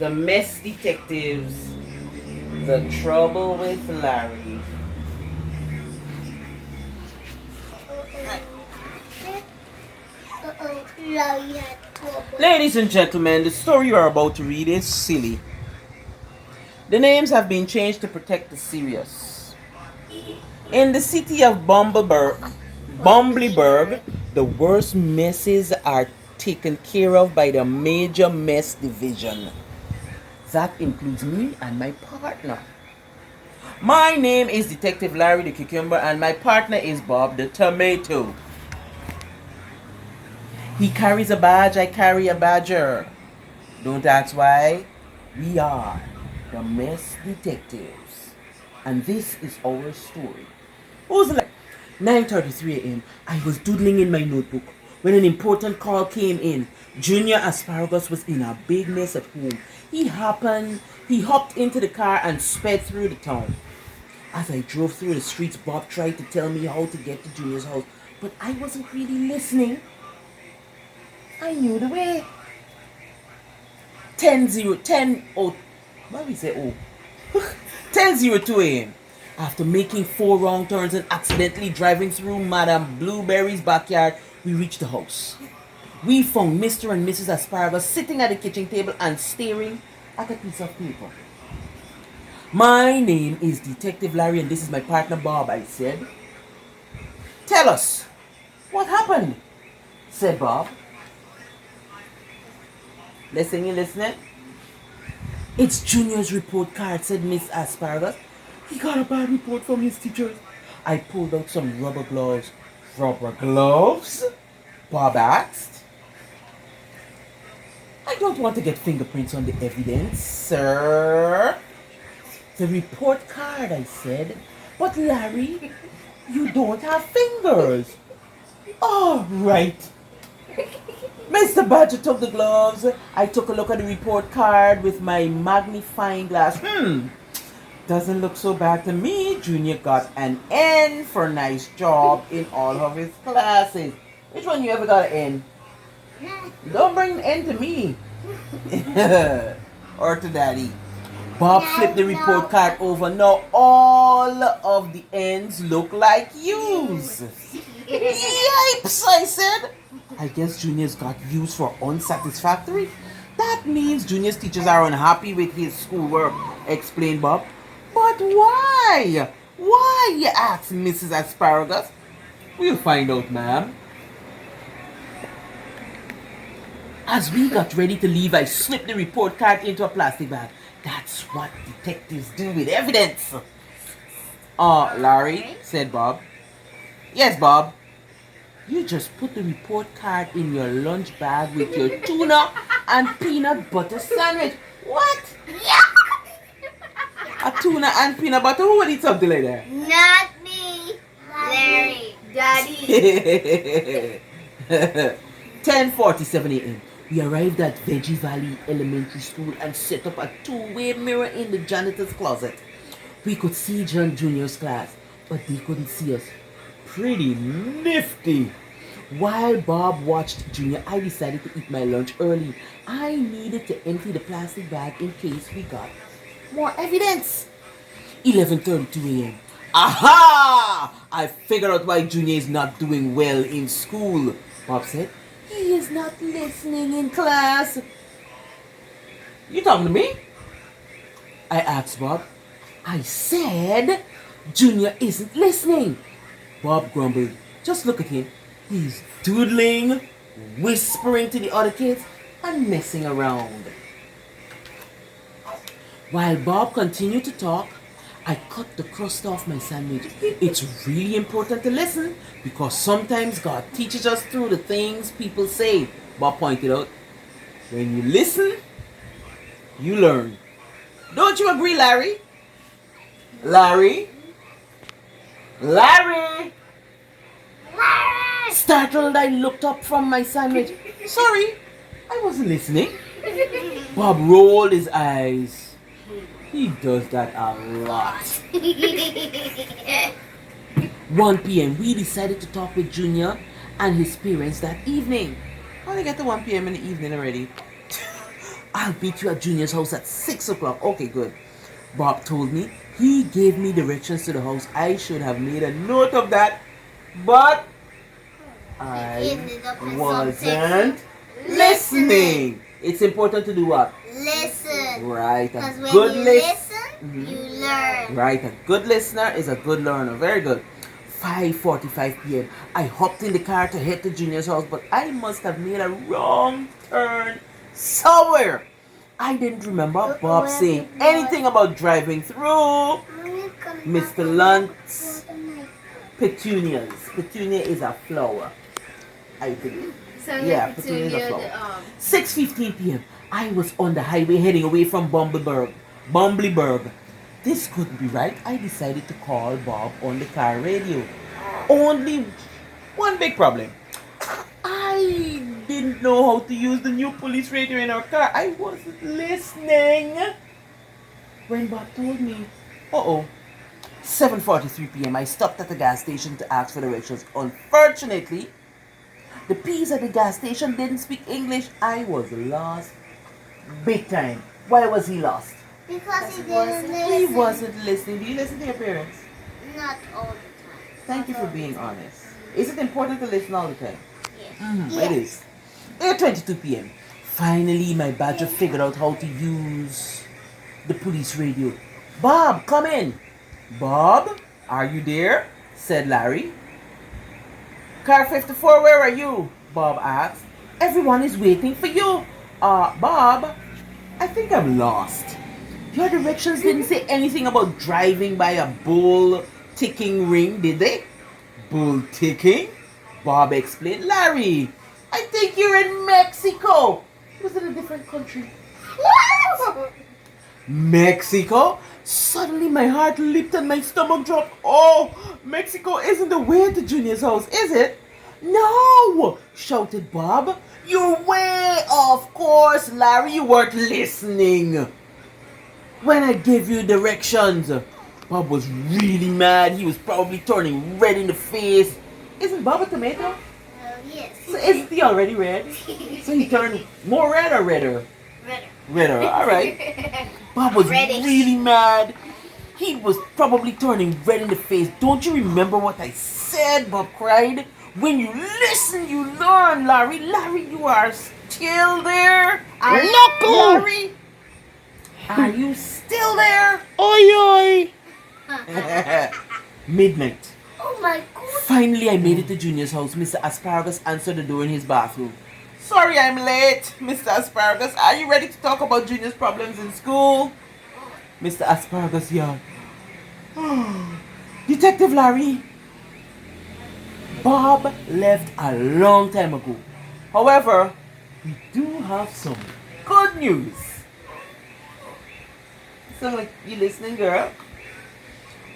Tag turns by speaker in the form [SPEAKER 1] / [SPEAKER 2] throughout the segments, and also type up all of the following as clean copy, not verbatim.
[SPEAKER 1] The Mess Detectives. The Trouble with Larry. Ladies and gentlemen, the story you are about to read is silly. The names have been changed to protect the serious. In the city of Bumbleberg, the worst messes are taken care of by the Major Mess Division. That includes me and my partner. My name is Detective Larry the Cucumber and my partner is Bob the Tomato. He carries a badge, I carry a badger. Don't ask why. We are the Mess Detectives. And this is our story. Who's like 9:33 a.m. I was doodling in my notebook when an important call came in. Junior Asparagus was in a big mess at home. He hopped into the car and sped through the town. As I drove through the streets, Bob tried to tell me how to get to Junior's house, but I wasn't really listening. I knew the way. 10:02 a.m. After making 4 wrong turns and accidentally driving through Madame Blueberry's backyard, we reached the house. We found Mr. and Mrs. Asparagus sitting at the kitchen table and staring at a piece of paper. My name is Detective Larry and this is my partner Bob, I said. Tell us, what happened? Said Bob. Listening? It's Junior's report card, said Miss Asparagus. He got a bad report from his teachers. I pulled out some rubber gloves. Rubber gloves? Bob asked. I don't want to get fingerprints on the evidence, sir. The report card, I said. But Larry, you don't have fingers. All right. Mr. Badger took the gloves. I took a look at the report card with my magnifying glass. Doesn't look so bad to me. Junior got an N for a nice job in all of his classes. Which one you ever got an N? Don't bring an N to me. Or to Daddy. Bob flipped the report card over. Now all of the N's look like U's. Yipes, I said. I guess Junior's got U's for unsatisfactory. That means Junior's teachers are unhappy with his schoolwork, explained Bob. But why? Why? Asked Mrs. Asparagus. We'll find out, ma'am. As we got ready to leave, I slipped the report card into a plastic bag. That's what detectives do with evidence. Larry, said Bob. Yes, Bob. You just put the report card in your lunch bag with your tuna and peanut butter sandwich. What? A tuna and peanut butter? Who would eat something like that?
[SPEAKER 2] Not me. Larry. Daddy.
[SPEAKER 1] 10:47 a.m. We arrived at Veggie Valley Elementary School and set up a 2-way mirror in the janitor's closet. We could see John Jr.'s class, but they couldn't see us. Pretty nifty. While Bob watched Junior, I decided to eat my lunch early. I needed to empty the plastic bag in case we got more evidence. 11:32 a.m. Aha! I figured out why Junior is not doing well in school, Bob said. He is not listening in class. You talking to me? I asked Bob. I said Junior isn't listening. Bob grumbled. Just look at him. He's doodling, whispering to the other kids, and messing around. While Bob continued to talk, I cut the crust off my sandwich. It's really important to listen because sometimes God teaches us through the things people say, Bob pointed out. When you listen, you learn. Don't you agree, Larry? Larry? Larry! Startled, I looked up from my sandwich. Sorry, I wasn't listening. Bob rolled his eyes. He does that a lot. 1 p.m. We decided to talk with Junior and his parents that evening. How did they get to 1 p.m. in the evening already? I'll meet you at Junior's house at 6 o'clock. Okay, good. Bob told me he gave me directions to the house. I should have made a note of that, but I wasn't listening. It's important to do what?
[SPEAKER 2] Listen.
[SPEAKER 1] Right.
[SPEAKER 2] Because when you listen, you learn.
[SPEAKER 1] Right. A good listener is a good learner. Very good. 5:45 p.m. I hopped in the car to head to Junior's house, but I must have made a wrong turn somewhere. I didn't remember Bob saying anything about driving through Mr. Lunt's petunias. Petunia is a flower, I think.
[SPEAKER 2] So
[SPEAKER 1] Yeah, petunia is a flower. 6:15 p.m. I was on the highway heading away from Bumbleberg. This couldn't be right. I decided to call Bob on the car radio. Only one big problem. I didn't know how to use the new police radio in our car. I wasn't listening. When Bob told me, 7:43 p.m. I stopped at the gas station to ask for directions. Unfortunately, the peas at the gas station didn't speak English. I was lost big time. Why was he lost?
[SPEAKER 2] Because he didn't listen.
[SPEAKER 1] He wasn't listening. Do you listen to your parents?
[SPEAKER 2] Not all the time.
[SPEAKER 1] Thank you for being honest. Is it important to listen all the time?
[SPEAKER 2] Yes.
[SPEAKER 1] It is. 8:22 p.m. Finally, my badger figured out how to use the police radio. Bob, come in. Bob, are you there? Said Larry. Car 54, where are you? Bob asked. Everyone is waiting for you. Bob, I think I'm lost. Your directions didn't say anything about driving by a bull ticking ring, did they? Bull ticking? Bob explained. Larry, I think you're in Mexico. Was it a different country?
[SPEAKER 2] What?
[SPEAKER 1] Mexico? Suddenly my heart leaped and my stomach dropped. Oh, Mexico isn't the way to Junior's house, is it? No, shouted Bob. You're way off course, Larry. You weren't listening. When I gave you directions, Bob was really mad. He was probably turning red in the face. Isn't Bob a tomato?
[SPEAKER 2] Yes.
[SPEAKER 1] So isn't he already red? So he turned more red or redder? Redder, alright. Bob was really mad. He was probably turning red in the face. Don't you remember what I said? Bob cried. When you listen, you learn, Larry. Larry, you are still there? Larry? Are you still there? Oi, oi. Midnight.
[SPEAKER 2] Oh my God.
[SPEAKER 1] Finally, I made it to Junior's house. Mr. Asparagus answered the door in his bathroom. Sorry I'm late, Mr. Asparagus. Are you ready to talk about Junior's problems in school? Mr. Asparagus yawned. Detective Larry. Bob left a long time ago. However, we do have some good news. Sound like you listening, girl?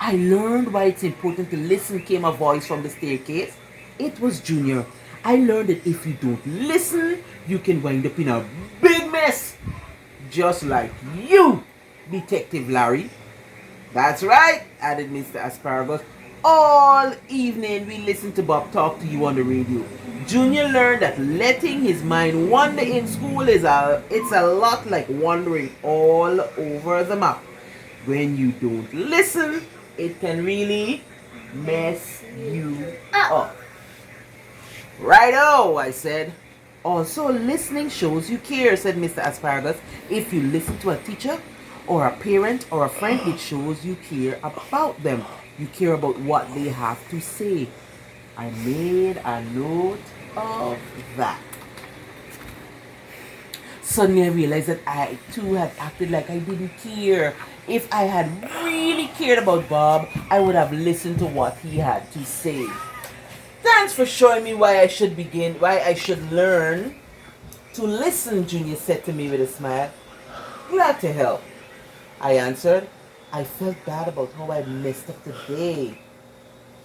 [SPEAKER 1] I learned why it's important to listen, came a voice from the staircase. It was Junior. I learned that if you don't listen, you can wind up in a big mess. Just like you, Detective Larry. That's right, added Mr. Asparagus. All evening we listened to Bob talk to you on the radio. Junior learned that letting his mind wander in school it's a lot like wandering all over the map. When you don't listen, it can really mess you up. Righto, I said. Also, listening shows you care, said Mr. Asparagus. If you listen to a teacher or a parent or a friend, it shows you care about them. You care about what they have to say. I made a note of that. Suddenly I realized that I too had acted like I didn't care. If I had really cared about Bob, I would have listened to what he had to say. Thanks for showing me why I should learn to listen, Junior said to me with a smile. Glad to help, I answered. I felt bad about how I messed up the day.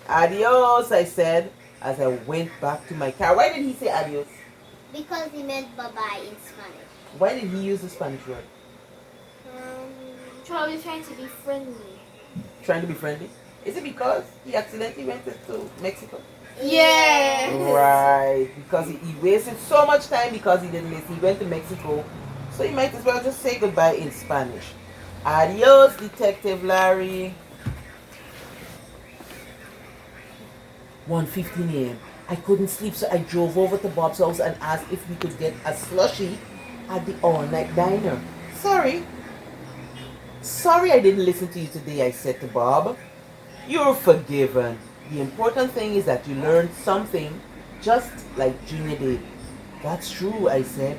[SPEAKER 1] Adios, I said as I went back to my car. Why did he say adios?
[SPEAKER 2] Because he meant bye-bye in Spanish.
[SPEAKER 1] Why did he use the Spanish word?
[SPEAKER 2] Probably trying to be friendly.
[SPEAKER 1] Trying to be friendly? Is it because he accidentally went to Mexico?
[SPEAKER 2] Yes.
[SPEAKER 1] Right. Because he wasted so much time because he didn't listen. He went to Mexico So you might as well just say goodbye in Spanish. Adios, Detective Larry. 1:15 a.m. I couldn't sleep, so I drove over to Bob's house and asked if we could get a slushie at the all-night diner. Sorry I didn't listen to you today, I said to Bob. You're forgiven. The important thing is that you learned something, just like Junior did. That's true, I said.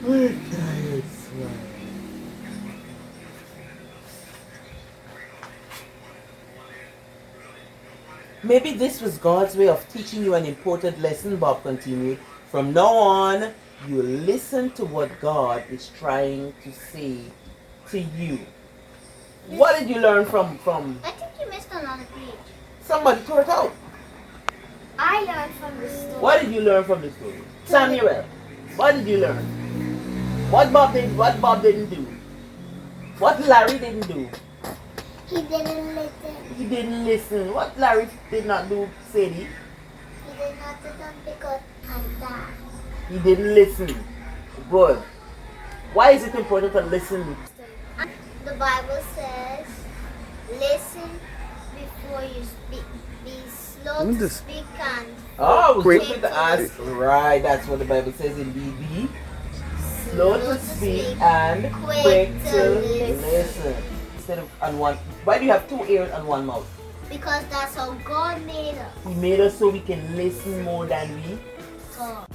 [SPEAKER 1] We're tired, son. Maybe this was God's way of teaching you an important lesson, Bob continued. From now on, you listen to what God is trying to say to you. What did you learn from
[SPEAKER 2] I think you missed another page.
[SPEAKER 1] somebody throw it out?
[SPEAKER 2] I learned from the story.
[SPEAKER 1] What did you learn from the story? Samuel, what did you learn? What Bob didn't do? What Larry didn't do?
[SPEAKER 2] He didn't listen.
[SPEAKER 1] He didn't listen. What Larry did not do, Sadie?
[SPEAKER 2] He did not listen because I'm that.
[SPEAKER 1] He didn't listen. Good. Why is it important to listen?
[SPEAKER 2] The Bible says, listen before you speak. Be slow to speak and
[SPEAKER 1] Oh,
[SPEAKER 3] Quick.
[SPEAKER 1] quick to ask. Right, that's what the Bible says in BB. Slow to speak and quick to listen. Instead of on one. Why do you have two ears and one mouth?
[SPEAKER 2] because that's how God made us.
[SPEAKER 1] He made us so we can listen more than we
[SPEAKER 2] So,